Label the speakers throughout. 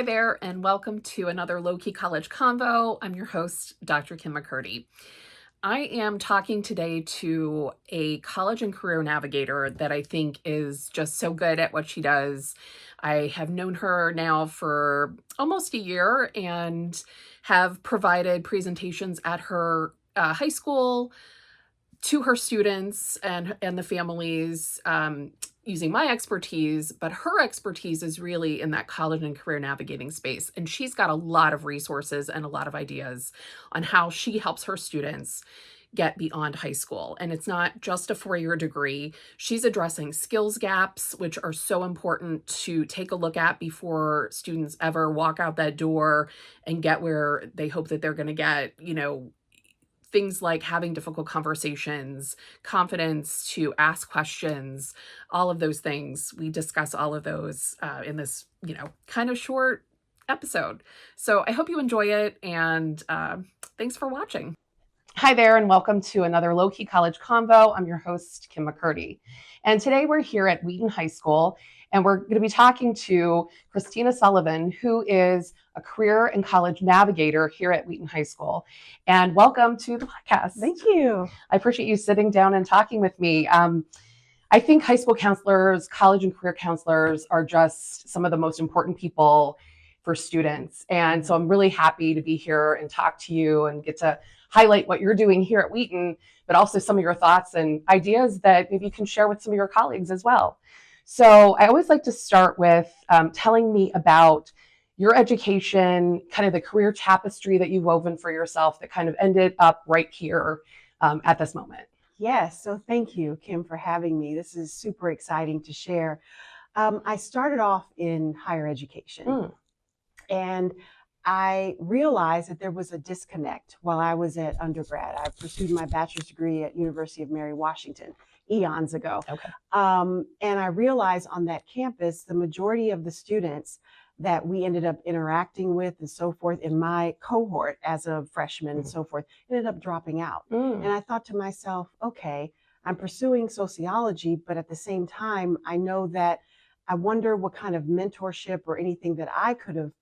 Speaker 1: Hi there, and welcome to another Low-Key College Convo. I'm your host, Dr. Kim McCray. I am talking today to a college and career navigator that I think is just so good at what she does. I have known her now for almost a year and have provided presentations at her high school to her students and the families using my expertise, but her expertise is really in that college and career navigating space. And she's got a lot of resources and a lot of ideas on how she helps her students get beyond high school. And it's not just a four-year degree. She's addressing skills gaps, which are so important to take a look at before students ever walk out that door and get where they hope that they're going to get, things like having difficult conversations, confidence to ask questions, all of those things. We discuss all of those in this, kind of short episode. So I hope you enjoy it, and thanks for watching. Hi there, and welcome to another Low-Key College Convo. I'm your host, Kim McCray. And today we're here at Wheaton High School, and we're going to be talking to Christina Sullivan, who is a Career and College Navigator here at Wheaton High School. And welcome to the podcast.
Speaker 2: Thank you.
Speaker 1: I appreciate you sitting down and talking with me. I think high school counselors, college and career counselors are just some of the most important people for students. And so I'm really happy to be here and talk to you and get to highlight what you're doing here at Wheaton, but also some of your thoughts and ideas that maybe you can share with some of your colleagues as well. So I always like to start with telling me about your education, kind of the career tapestry that you've woven for yourself that kind of ended up right here at this moment.
Speaker 2: Yes, so thank you, Kim, for having me. This is super exciting to share. I started off in higher education, and I realized that there was a disconnect while I was at undergrad. I pursued my bachelor's degree at University of Mary Washington eons ago.
Speaker 1: Okay.
Speaker 2: And I realized on that campus, the majority of the students that we ended up interacting with and so forth in my cohort as a freshman and so forth ended up dropping out. And I thought to myself, okay, I'm pursuing sociology, but at the same time, I know that I wonder what kind of mentorship or anything that I could have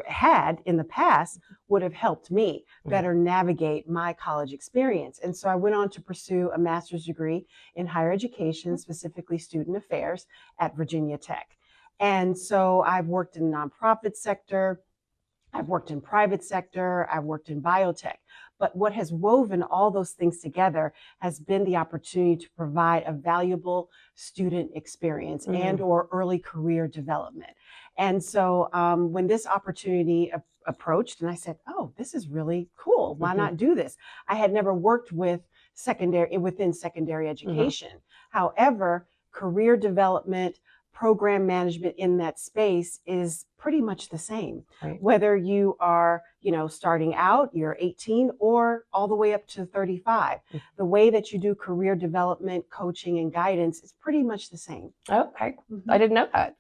Speaker 2: had in the past would have helped me better navigate my college experience. And so I went on to pursue a master's degree in higher education, specifically student affairs at Virginia Tech. And so I've worked in the nonprofit sector, I've worked in private sector, I've worked in biotech. But what has woven all those things together has been the opportunity to provide a valuable student experience and or early career development. And so when this opportunity approached, and I said, oh, this is really cool. Why not do this? I had never worked with within secondary education. However, career development, program management in that space is pretty much the same.
Speaker 1: Right.
Speaker 2: Whether you are, starting out, you're 18 or all the way up to 35. The way that you do career development, coaching, and guidance is pretty much the same.
Speaker 1: Okay. I didn't know that.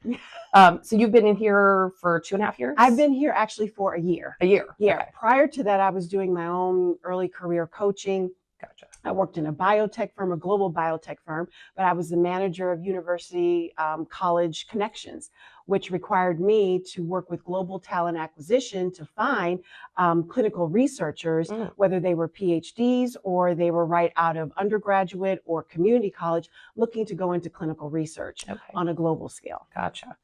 Speaker 1: So you've been in here for 2.5 years?
Speaker 2: I've been here actually for a year.
Speaker 1: A year?
Speaker 2: Yeah.
Speaker 1: Okay.
Speaker 2: Prior to that, I was doing my own early career coaching.
Speaker 1: Gotcha.
Speaker 2: I worked in a biotech firm, a global biotech firm, but I was the manager of university college connections, which required me to work with global talent acquisition to find clinical researchers, whether they were PhDs or they were right out of undergraduate or community college, looking to go into clinical research on a global scale.
Speaker 1: Gotcha.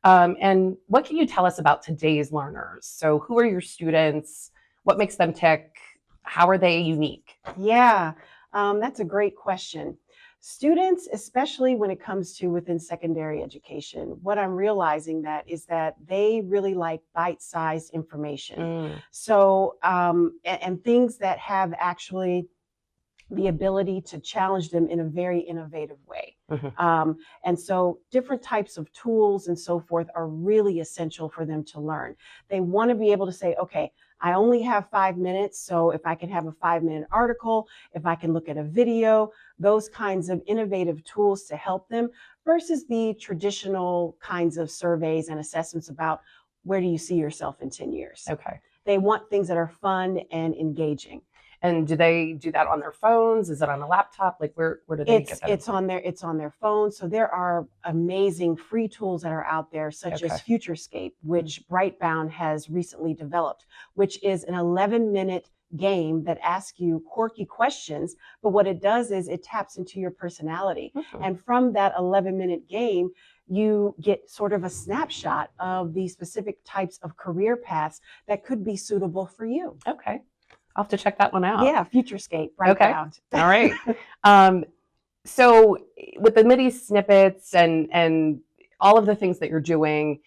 Speaker 1: And what can you tell us about today's learners? So who are your students? What makes them tick? How are they unique?
Speaker 2: Yeah, that's a great question. Students, especially when it comes to within secondary education, what I'm realizing is that they really like bite-sized information. So, and things that have actually the ability to challenge them in a very innovative way. And so different types of tools and so forth are really essential for them to learn. They want to be able to say, okay, I only have 5 minutes, so if I can have a 5-minute article, if I can look at a video, those kinds of innovative tools to help them versus the traditional kinds of surveys and assessments about where do you see yourself in 10 years.
Speaker 1: Okay.
Speaker 2: They want things that are fun and engaging.
Speaker 3: And do they do that on their phones? Is it on a laptop? Like where do they get that?
Speaker 2: It's on their phone. So there are amazing free tools that are out there, such as Futurescape, which Brightbound has recently developed, which is an 11-minute game that asks you quirky questions. But what it does is it taps into your personality. And from that 11-minute game, you get sort of a snapshot of the specific types of career paths that could be suitable for you.
Speaker 3: Okay. I'll have to check that one out.
Speaker 2: Yeah, Futurescape, Brightbound.
Speaker 3: All right. So with the MIDI snippets and all of the things that you're doing,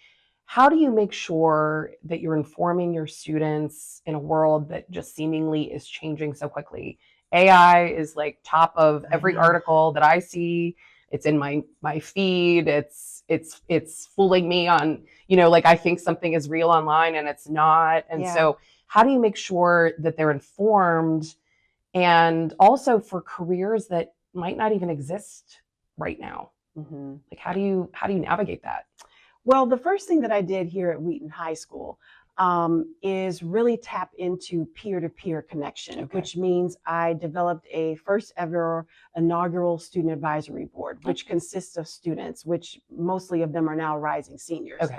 Speaker 3: how do you make sure that you're informing your students in a world that just seemingly is changing so quickly? AI is like top of every article that I see. It's in my feed. It's fooling me on, like I think something is real online and it's not. And so how do you make sure that they're informed, and also for careers that might not even exist right now? Like how do you navigate that?
Speaker 2: Well, the first thing that I did here at Wheaton High School is really tap into peer-to-peer connection, which means I developed a first ever inaugural student advisory board, which consists of students, which mostly of them are now rising seniors.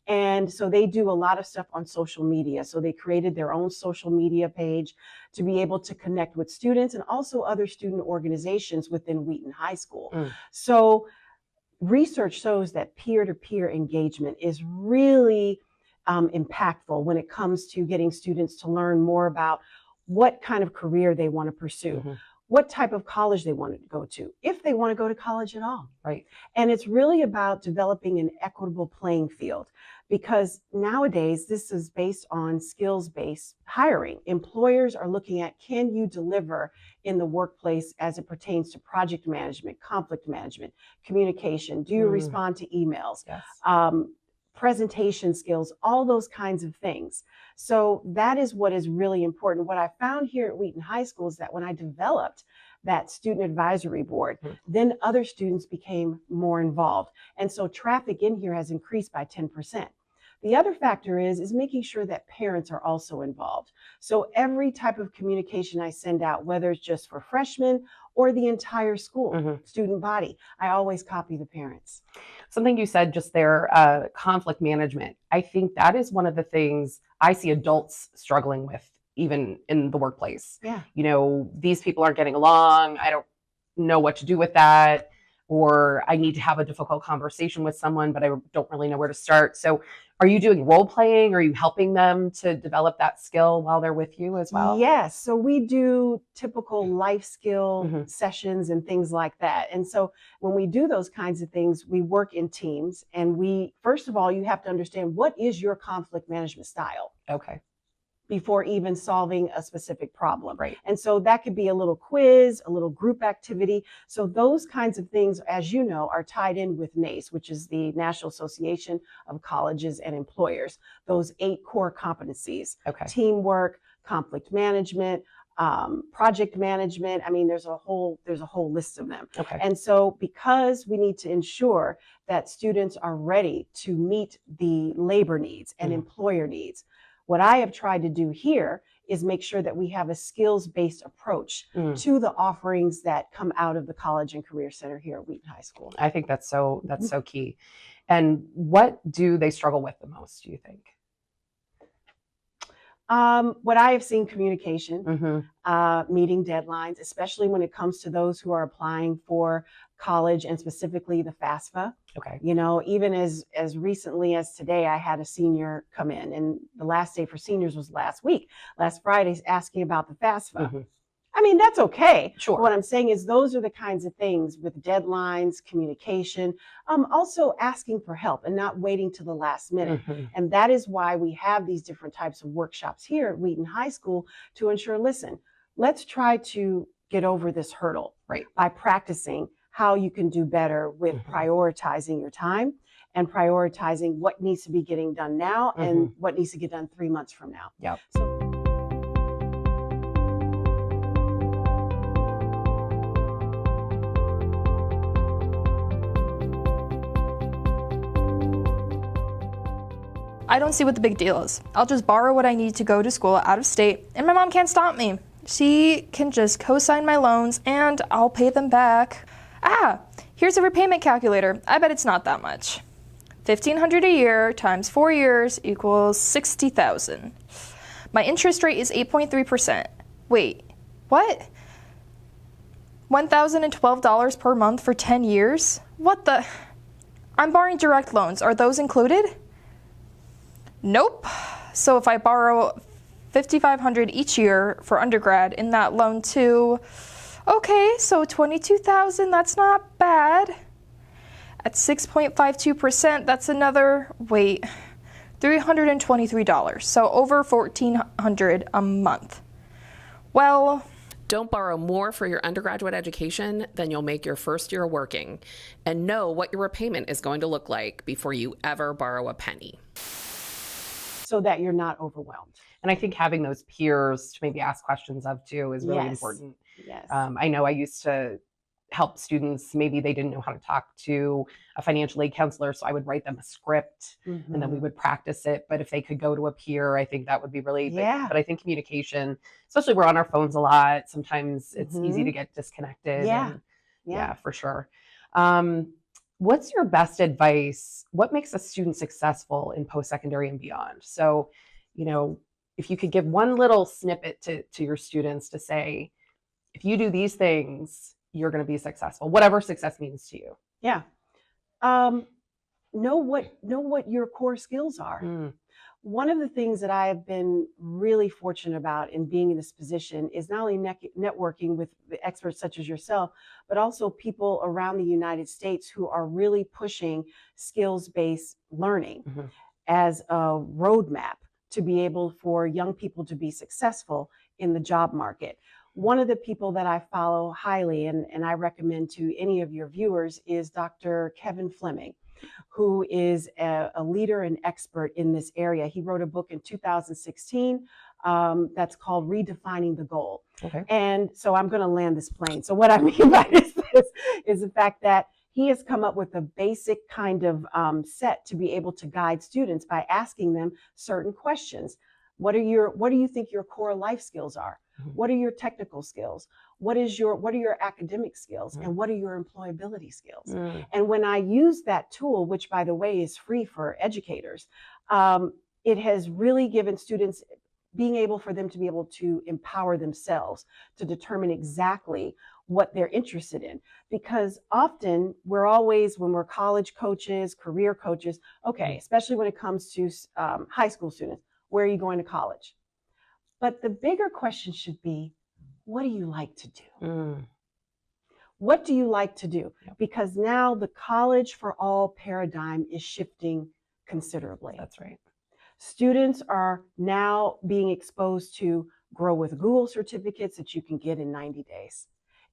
Speaker 2: And so they do a lot of stuff on social media. So they created their own social media page to be able to connect with students and also other student organizations within Wheaton High School. So research shows that peer-to-peer engagement is really impactful when it comes to getting students to learn more about what kind of career they want to pursue, what type of college they want to go to, if they want to go to college at all. And it's really about developing an equitable playing field, because nowadays this is based on skills-based hiring. Employers are looking at, can you deliver in the workplace as it pertains to project management, conflict management, communication? Do you respond to emails? Presentation skills, all those kinds of things. So that is what is really important. What I found here at Wheaton High School is that when I developed that student advisory board, then other students became more involved. And so traffic in here has increased by 10%. The other factor is making sure that parents are also involved. So every type of communication I send out, whether it's just for freshmen or the entire school student body, I always copy the parents.
Speaker 3: Something you said just there, conflict management. I think that is one of the things I see adults struggling with, even in the workplace. These people aren't getting along. I don't know what to do with that. Or I need to have a difficult conversation with someone, but I don't really know where to start. So are you doing role playing? Are you helping them to develop that skill while they're with you as well?
Speaker 2: Yes. So we do typical life skill sessions and things like that. And so when we do those kinds of things, we work in teams. And first of all, you have to understand, what is your conflict management style? Before even solving a specific problem. And so that could be a little quiz, a little group activity. So those kinds of things, as you know, are tied in with NACE, which is the National Association of Colleges and Employers. Those 8 core competencies: teamwork, conflict management, project management. I mean, there's a whole list of them. And so because we need to ensure that students are ready to meet the labor needs and employer needs, what I have tried to do here is make sure that we have a skills-based approach to the offerings that come out of the College and Career Center here at Wheaton High School.
Speaker 3: I think that's so key. And what do they struggle with the most, do you think?
Speaker 2: What I have seen, communication, meeting deadlines, especially when it comes to those who are applying for college and specifically the FAFSA. Even as recently as today, I had a senior come in, and the last day for seniors was last Friday, asking about the FAFSA. I mean, that's okay. What I'm saying is those are the kinds of things with deadlines, communication, also asking for help and not waiting to the last minute. And that is why we have these different types of workshops here at Wheaton High School to ensure, listen, let's try to get over this hurdle by practicing how you can do better with prioritizing your time and prioritizing what needs to be getting done now and what needs to get done 3 months from now.
Speaker 4: I don't see what the big deal is. I'll just borrow what I need to go to school out of state, and my mom can't stop me. She can just co-sign my loans and I'll pay them back. Ah, here's a repayment calculator. I bet it's not that much. $1,500 a year times 4 years equals $60,000. My interest rate is 8.3%. Wait, what? $1,012 per month for 10 years? What the? I'm borrowing direct loans. Are those included? Nope. So if I borrow $5,500 each year for undergrad in that loan too, okay, so $22,000, that's not bad. At 6.52%, that's another, $323. So over $1,400 a month. Well,
Speaker 1: Don't borrow more for your undergraduate education than you'll make your first year working, and know what your repayment is going to look like before you ever borrow a penny.
Speaker 2: So that you're not overwhelmed.
Speaker 3: And I think having those peers to maybe ask questions of too is really
Speaker 2: Yes.
Speaker 3: important.
Speaker 2: Yes.
Speaker 3: I know I used to help students, maybe they didn't know how to talk to a financial aid counselor, so I would write them a script and then we would practice it. But if they could go to a peer, I think that would be really big.
Speaker 2: Yeah.
Speaker 3: But I think communication, especially we're on our phones a lot, sometimes it's easy to get disconnected.
Speaker 2: Yeah.
Speaker 3: And,
Speaker 2: Yeah.
Speaker 3: for sure. What's your best advice? What makes a student successful in post-secondary and beyond? So, if you could give one little snippet to your students to say, if you do these things, you're going to be successful, whatever success means to you.
Speaker 2: Yeah. Know what your core skills are. One of the things that I have been really fortunate about in being in this position is not only networking with the experts such as yourself, but also people around the United States who are really pushing skills-based learning as a roadmap to be able for young people to be successful in the job market. One of the people that I follow highly and I recommend to any of your viewers is Dr. Kevin Fleming, who is a leader and expert in this area. He wrote a book in 2016 that's called Redefining the Goal.
Speaker 3: Okay.
Speaker 2: And so I'm going to land this plane. So what I mean by this is the fact that he has come up with a basic kind of set to be able to guide students by asking them certain questions. What do you think your core life skills are? What are your technical skills? What are your academic skills? And what are your employability skills? And when I use that tool, which by the way is free for educators, it has really given students being able for them to be able to empower themselves to determine exactly what they're interested in. Because often we're always, when we're college coaches, career coaches, okay, especially when it comes to high school students, where are you going to college? But the bigger question should be, what do you like to do? What do you like to do? Because now the college for all paradigm is shifting considerably.
Speaker 3: That's right.
Speaker 2: Students are now being exposed to Grow with Google certificates that you can get in 90 days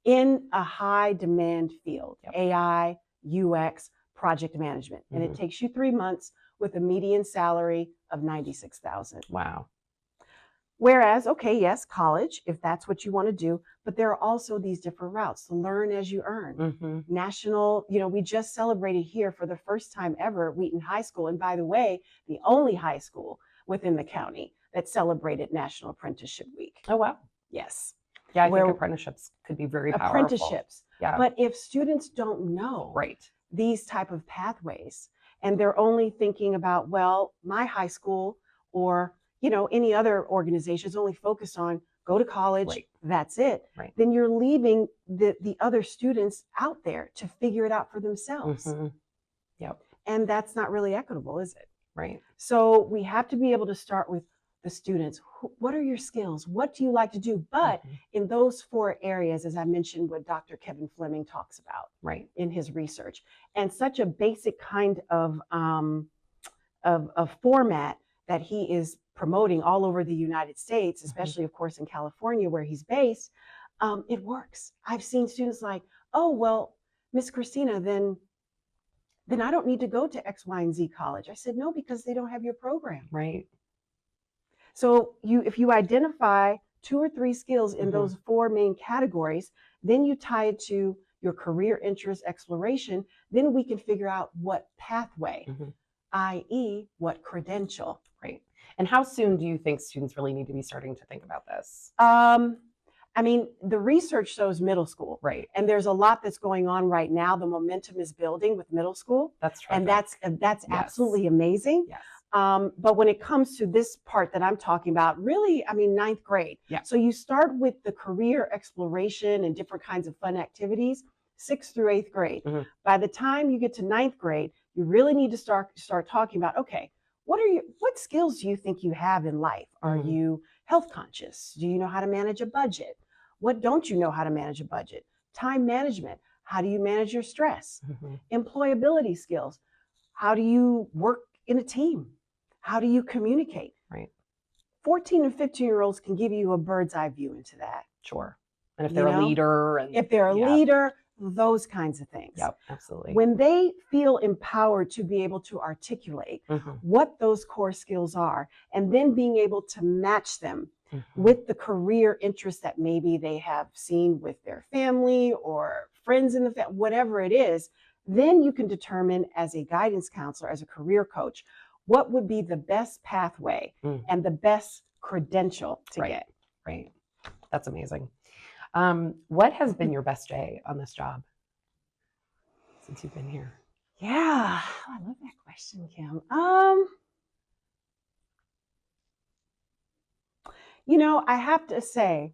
Speaker 2: in a high demand field, AI, UX, project management. And it takes you 3 months with a median salary of $96,000.
Speaker 3: Wow.
Speaker 2: Whereas, okay, yes, college, if that's what you want to do, but there are also these different routes to learn as you earn. National, we just celebrated here for the first time ever at Wheaton High School. And by the way, the only high school within the county that celebrated National Apprenticeship Week.
Speaker 3: Oh, wow.
Speaker 2: Yes.
Speaker 3: Yeah, I think apprenticeships could be very powerful.
Speaker 2: Apprenticeships.
Speaker 3: Yeah.
Speaker 2: But if students don't know these type of pathways, and they're only thinking about, well, my high school or any other organization is only focused on go to college, that's it. Then you're leaving the other students out there to figure it out for themselves. And that's not really equitable, is it?
Speaker 3: Right.
Speaker 2: So we have to be able to start with the students. What are your skills? What do you like to do? But in those 4 areas, as I mentioned, what Dr. Kevin Fleming talks about in his research, and such a basic kind of format that he is promoting all over the United States, especially of course in California where he's based, it works. I've seen students like, oh, well, Miss Christina, then I don't need to go to X, Y, and Z college. I said, no, because they don't have your program.
Speaker 3: Right.
Speaker 2: So if you identify 2 or 3 skills in those 4 main categories, then you tie it to your career interest exploration, then we can figure out what pathway, i.e. what credential.
Speaker 3: Right. And how soon do you think students really need to be starting to think about this?
Speaker 2: I mean, the research shows middle school.
Speaker 3: Right.
Speaker 2: And there's a lot that's going on right now. The momentum is building with middle school.
Speaker 3: That's
Speaker 2: And
Speaker 3: terrific.
Speaker 2: that's
Speaker 3: Yes.
Speaker 2: absolutely amazing.
Speaker 3: Yes.
Speaker 2: But when it comes to this part that I'm talking about, really, I mean, ninth grade.
Speaker 3: Yeah.
Speaker 2: So you start with the career exploration and different kinds of fun activities, 6th through 8th grade.
Speaker 3: Mhm.
Speaker 2: By the time you get to ninth grade, you really need to start talking about, okay, what skills do you think you have in life? Are
Speaker 3: Mhm.
Speaker 2: you health conscious? Do you know how to manage a budget? What don't you know how to manage a budget? Time management. How do you manage your stress?
Speaker 3: Mhm.
Speaker 2: Employability skills. How do you work in a team? How do you communicate?
Speaker 3: Right.
Speaker 2: 14 and 15-year-olds can give you a bird's eye view into that.
Speaker 3: Sure. And if
Speaker 2: You
Speaker 3: they're a
Speaker 2: know?
Speaker 3: leader, and
Speaker 2: If they're a
Speaker 3: yeah.
Speaker 2: leader, those kinds of things.
Speaker 3: Yep, absolutely.
Speaker 2: When they feel empowered to be able to articulate
Speaker 3: Mhm.
Speaker 2: what those core skills are, and then being able to match them
Speaker 3: Mhm.
Speaker 2: with the career interests that maybe they have seen with their family or friends in the family, whatever it is, then you can determine as a guidance counselor, as a career coach, what would be the best pathway
Speaker 3: Mm.
Speaker 2: and the best credential to
Speaker 3: Right.
Speaker 2: get.
Speaker 3: Right. That's amazing. What has been your best day on this job since you've been here?
Speaker 2: Yeah, I love that question, Kim. I have to say,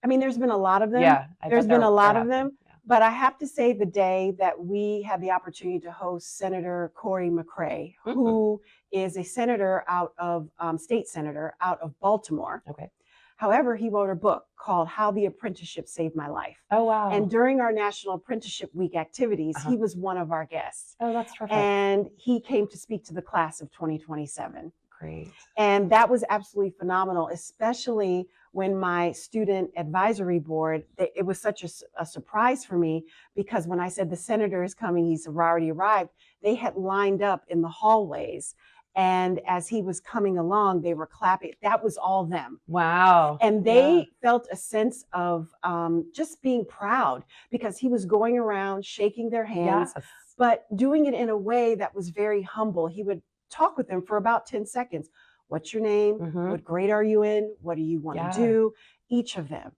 Speaker 2: I mean, there's been a lot of them.
Speaker 3: Yeah, I
Speaker 2: There's
Speaker 3: bet
Speaker 2: been
Speaker 3: there-
Speaker 2: a lot
Speaker 3: there
Speaker 2: of
Speaker 3: have
Speaker 2: them.
Speaker 3: been. Yeah.
Speaker 2: But I have to say the day that we had the opportunity to host Senator Cory McCray,
Speaker 3: Mhm.
Speaker 2: who is a senator state senator out of Baltimore.
Speaker 3: Okay.
Speaker 2: However, he wrote a book called How the Apprenticeship Saved My Life.
Speaker 3: Oh, wow.
Speaker 2: And during our National Apprenticeship Week activities,
Speaker 3: Uh-huh.
Speaker 2: he was one of our guests.
Speaker 3: Oh, that's terrific.
Speaker 2: And he came to speak to the class of 2027.
Speaker 3: Great.
Speaker 2: And that was absolutely phenomenal, especially when my student advisory board, it was such a surprise for me, because when I said the senator is coming, he's already arrived, they had lined up in the hallways. And as he was coming along, they were clapping. That was all them.
Speaker 3: Wow.
Speaker 2: And they felt a sense of just being proud, because he was going around shaking their hands,
Speaker 3: Yes.
Speaker 2: but doing it in a way that was very humble. He would talk with them for about 10 seconds. What's your name?
Speaker 3: Mhm.
Speaker 2: What grade are you in? What do you want
Speaker 3: Yeah.
Speaker 2: to do? Each of them.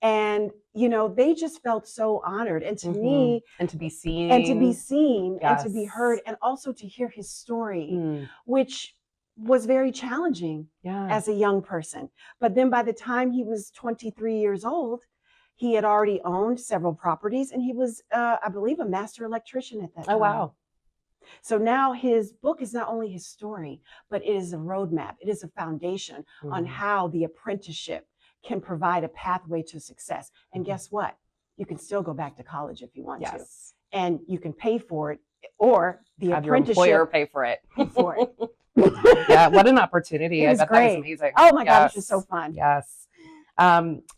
Speaker 2: And, they just felt so honored. And to
Speaker 3: Mhm.
Speaker 2: me,
Speaker 3: and to be seen.
Speaker 2: and to be seen and to be
Speaker 3: Yes.
Speaker 2: heard, and also to hear his story,
Speaker 3: Mm.
Speaker 2: which was very challenging
Speaker 3: Yeah.
Speaker 2: as a young person. But then by the time he was 23 years old, he had already owned several properties, and he was, I believe, a master electrician at that time.
Speaker 3: Oh, wow.
Speaker 2: So now his book is not only his story, but it is a roadmap. It is a foundation on
Speaker 3: Mhm.
Speaker 2: how the apprenticeship can provide a pathway to success. And
Speaker 3: Mhm.
Speaker 2: guess what? You can still go back to college if you want to,
Speaker 3: Yes.
Speaker 2: and you can pay for it, or the
Speaker 3: Have your employer pay for it.
Speaker 2: pay for it.
Speaker 3: Yeah, what an opportunity.
Speaker 2: It
Speaker 3: I
Speaker 2: was
Speaker 3: bet that was
Speaker 2: great.
Speaker 3: amazing.
Speaker 2: Oh my gosh, it was so
Speaker 3: Yes.
Speaker 2: fun.
Speaker 3: Yes.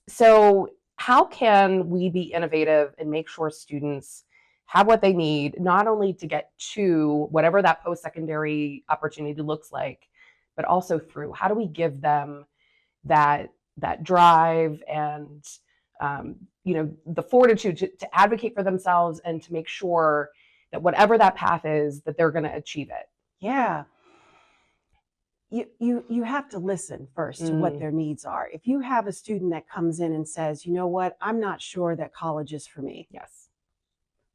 Speaker 3: So how can we be innovative and make sure students have what they need, not only to get to whatever that post-secondary opportunity looks like, but also through? How do we give them that drive and the fortitude to advocate for themselves and to make sure that whatever that path is, that they're going to achieve it?
Speaker 2: Yeah. You have to listen first to what their needs are. If you have a student that comes in and says, you know what, I'm not sure that college is for me.
Speaker 3: Yes.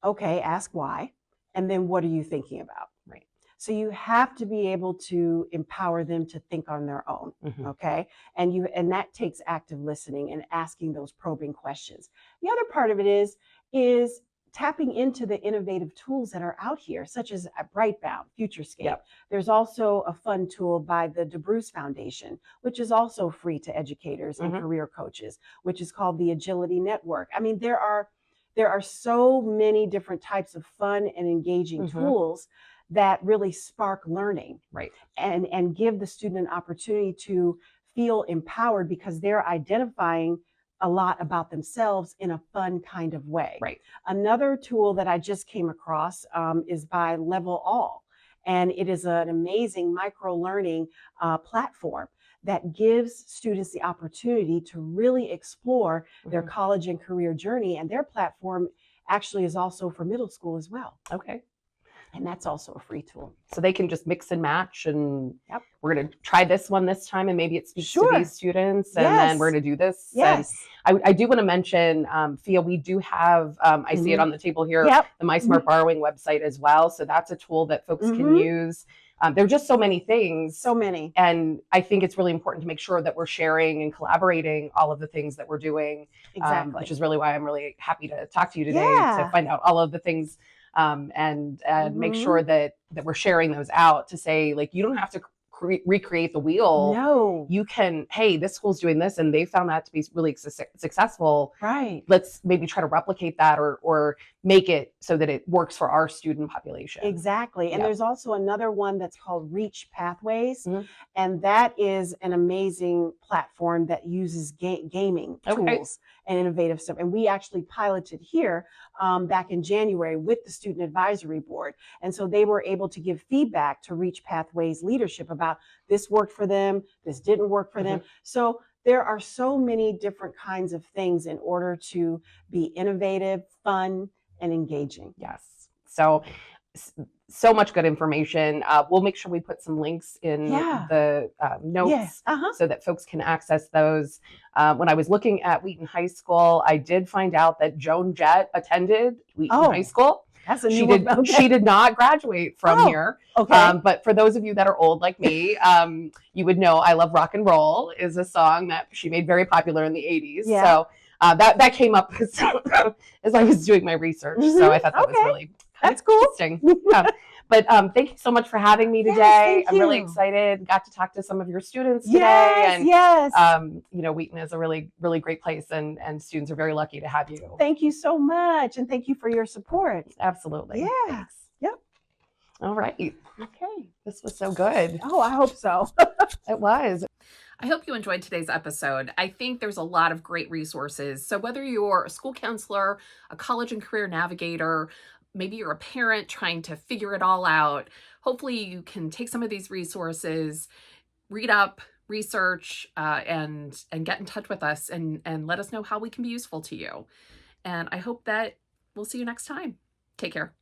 Speaker 2: Okay, ask why. And then what are you thinking about?
Speaker 3: Right.
Speaker 2: So you have to be able to empower them to think on their own.
Speaker 3: Mhm.
Speaker 2: Okay. And that takes active listening and asking those probing questions. The other part of it is tapping into the innovative tools that are out here, such as Brightbound, Futurescape.
Speaker 3: Yep.
Speaker 2: There's also a fun tool by the DeBruce Foundation, which is also free to educators and
Speaker 3: Mhm.
Speaker 2: career coaches, which is called the Agility Network. I mean, there are so many different types of fun and engaging
Speaker 3: Mhm.
Speaker 2: tools that really spark learning,
Speaker 3: Right.
Speaker 2: and give the student an opportunity to feel empowered, because they're identifying a lot about themselves in a fun kind of way.
Speaker 3: Right.
Speaker 2: Another tool that I just came across is by Level All, and it is an amazing micro-learning platform that gives students the opportunity to really explore their
Speaker 3: Mhm.
Speaker 2: college and career journey. And their platform actually is also for middle school as well.
Speaker 3: Okay.
Speaker 2: And that's also a free tool.
Speaker 3: So they can just mix and match, and
Speaker 2: Yep.
Speaker 3: we're going to try this one this time, and maybe it speaks to
Speaker 2: Sure.
Speaker 3: these students, and then we're going to do this.
Speaker 2: Yes.
Speaker 3: And I do want to mention, Fia, we do have, I see it on the table here,
Speaker 2: Yep.
Speaker 3: the My Smart Borrowing website as well. So that's a tool that folks can use. There are just so many things.
Speaker 2: So many.
Speaker 3: And I think it's really important to make sure that we're sharing and collaborating all of the things that we're doing,
Speaker 2: Exactly.
Speaker 3: which is really why I'm really happy to talk to you today
Speaker 2: Yeah.
Speaker 3: to find out all of the things, and make sure that we're sharing those out to say, like, you don't have to recreate the wheel.
Speaker 2: No.
Speaker 3: You can, hey, this school's doing this and they found that to be really successful.
Speaker 2: Right.
Speaker 3: Let's maybe try to replicate that or make it so that it works for our student population.
Speaker 2: Exactly. And
Speaker 3: Yep.
Speaker 2: there's also another one that's called Reach Pathways.
Speaker 3: Mhm.
Speaker 2: And that is an amazing platform that uses gaming
Speaker 3: Okay.
Speaker 2: tools and innovative stuff. And we actually piloted here back in January with the Student Advisory Board. And so they were able to give feedback to Reach Pathways leadership about this worked for them, this didn't work for them. So there are so many different kinds of things in order to be innovative, fun, and engaging.
Speaker 3: Yes. So much good information. We'll make sure we put some links in the notes
Speaker 2: Yes.
Speaker 3: so that folks can access those. When I was looking at Wheaton High School, I did find out that Joan Jett attended Wheaton High School.
Speaker 2: That's a
Speaker 3: She
Speaker 2: new
Speaker 3: did.
Speaker 2: one. Okay.
Speaker 3: She did not graduate from here.
Speaker 2: Okay.
Speaker 3: But for those of you that are old like me, you would know "I Love Rock and Roll" is a song that she made very popular in the '80s.
Speaker 2: Yeah.
Speaker 3: So that came up as I was doing my research. So I thought that was really
Speaker 2: That's cool.
Speaker 3: interesting. But thank you so much for having me
Speaker 2: Yes,
Speaker 3: today.
Speaker 2: thank
Speaker 3: I'm really
Speaker 2: you.
Speaker 3: excited. Got to talk to some of your students today.
Speaker 2: Yes.
Speaker 3: And
Speaker 2: Yes.
Speaker 3: you know, Wheaton is a really, really great place, and students are very lucky to have you.
Speaker 2: Thank you so much. And thank you for your support.
Speaker 3: Absolutely.
Speaker 2: Yeah.
Speaker 3: Thanks.
Speaker 2: Yep.
Speaker 3: All right. Okay. This was so good.
Speaker 2: Oh, I hope so.
Speaker 3: It was.
Speaker 1: I hope you enjoyed today's episode. I think there's a lot of great resources. So whether you're a school counselor, a college and career navigator, maybe you're a parent trying to figure it all out, hopefully you can take some of these resources, read up, research, and get in touch with us and let us know how we can be useful to you. And I hope that we'll see you next time. Take care.